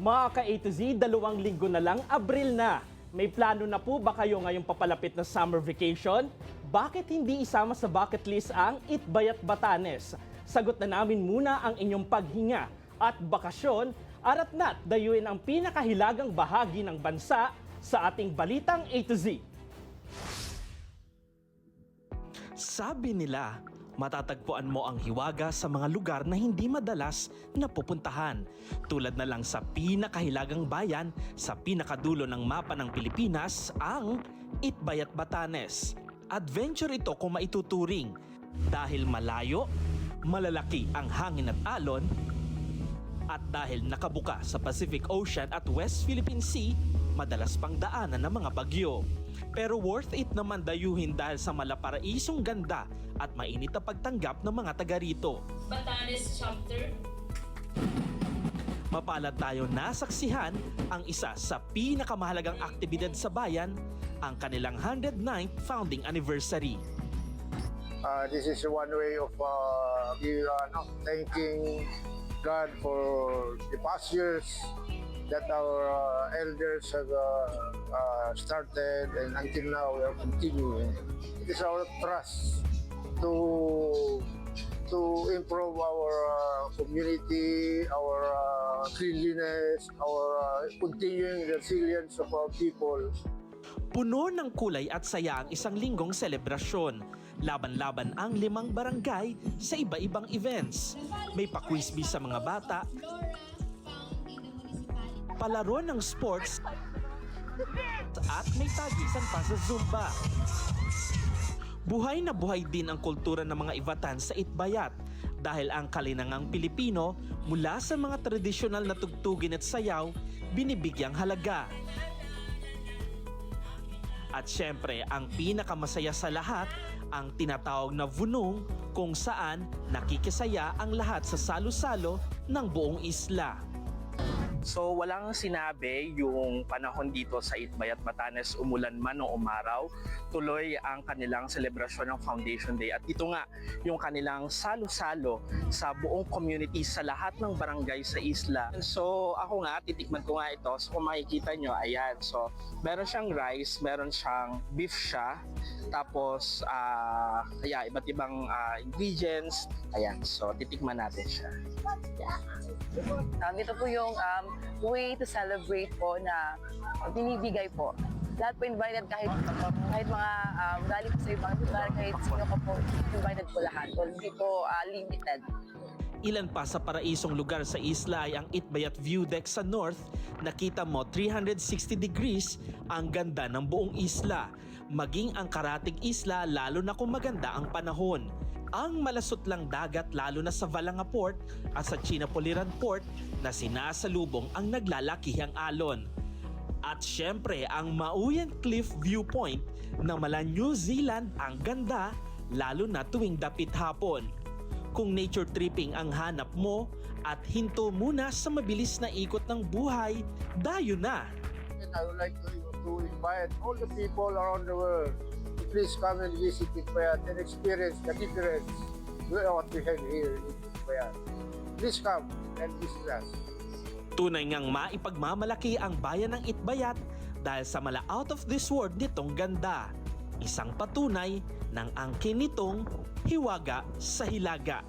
Mga ka-A to Z, 2 linggo na lang, Abril na. May plano na po ba kayo ngayong papalapit na summer vacation? Bakit hindi isama sa bucket list ang Itbayat Batanes? Sagot na namin muna ang inyong paghinga at bakasyon, arat-nat dayuin ang pinakahilagang bahagi ng bansa sa ating balitang A to Z. Sabi nila, matatagpuan mo ang hiwaga sa mga lugar na hindi madalas napupuntahan. Tulad na lang sa pinakahilagang bayan sa pinakadulo ng mapa ng Pilipinas, ang Itbayat Batanes. Adventure ito kung maituturing dahil malayo, malalaki ang hangin at alon, at dahil nakabuka sa Pacific Ocean at West Philippine Sea, madalas pang daanan ng mga bagyo. Pero worth it naman dayuhin dahil sa malaparaisong ganda at mainit na pagtanggap ng mga taga rito. Batanes Chapter. Mapalad tayo nasaksihan ang isa sa pinakamahalagang aktibidad sa bayan, ang kanilang 109th founding anniversary. This is one way of thanking God for the past years that our elders have started, and until now we are continuing. It is our trust to improve our community, our cleanliness, our continuing resilience of our people. Puno ng kulay at saya ang isang linggong selebrasyon. Laban-laban ang 5 barangay sa iba-ibang events. May pa-quizbee sa mga bata, palaro ng sports, at may tagisan pa sa Zumba. Buhay na buhay din ang kultura ng mga Ivatan sa Itbayat dahil ang kalinangang Pilipino mula sa mga tradisyonal na tugtugin at sayaw binibigyang halaga. At syempre, ang pinakamasaya sa lahat, ang tinatawag na vunong, kung saan nakikisaya ang lahat sa salo-salo ng buong isla. So walang sinabi yung panahon dito sa Itbayat Batanes, umulan man o umaraw, tuloy ang kanilang selebrasyon ng Foundation Day. At ito nga yung kanilang salo-salo sa buong community sa lahat ng barangay sa isla. So ako nga, titikman ko nga ito. So kung makikita nyo, ayan. So meron siyang rice, meron siyang beef siya, tapos iba't ibang ingredients. Ayan, so titikman natin siya. Ito po yung way to celebrate po na binibigay po. Lahat po invited, kahit mga galing po sa ibang lugar, kahit sino ko po, invited po lahat. So, hindi po limited. Ilan pa sa paraisong lugar sa isla ay ang Itbayat View Deck sa north. Nakita mo 360 degrees ang ganda ng buong isla. Maging ang Karatig Isla lalo na kung maganda ang panahon. Ang malasot lang dagat lalo na sa Valanga Port at sa Chinapoliran Port na sinasalubong ang naglalakihang alon. At syempre ang Mauyan Cliff Viewpoint na mala New Zealand ang ganda lalo na tuwing dapit hapon. Kung nature tripping ang hanap mo at hinto muna sa mabilis na ikot ng buhay, dayo na! And I would like to invite all the people around the world to please come and visit Itbayat and experience the difference with what we have here in Itbayat. Please come and visit us. Tunay ngang maipagmamalaki ang bayan ng Itbayat dahil sa mala out of this world nitong ganda. Isang patunay ng angkin nitong hiwaga sa hilaga.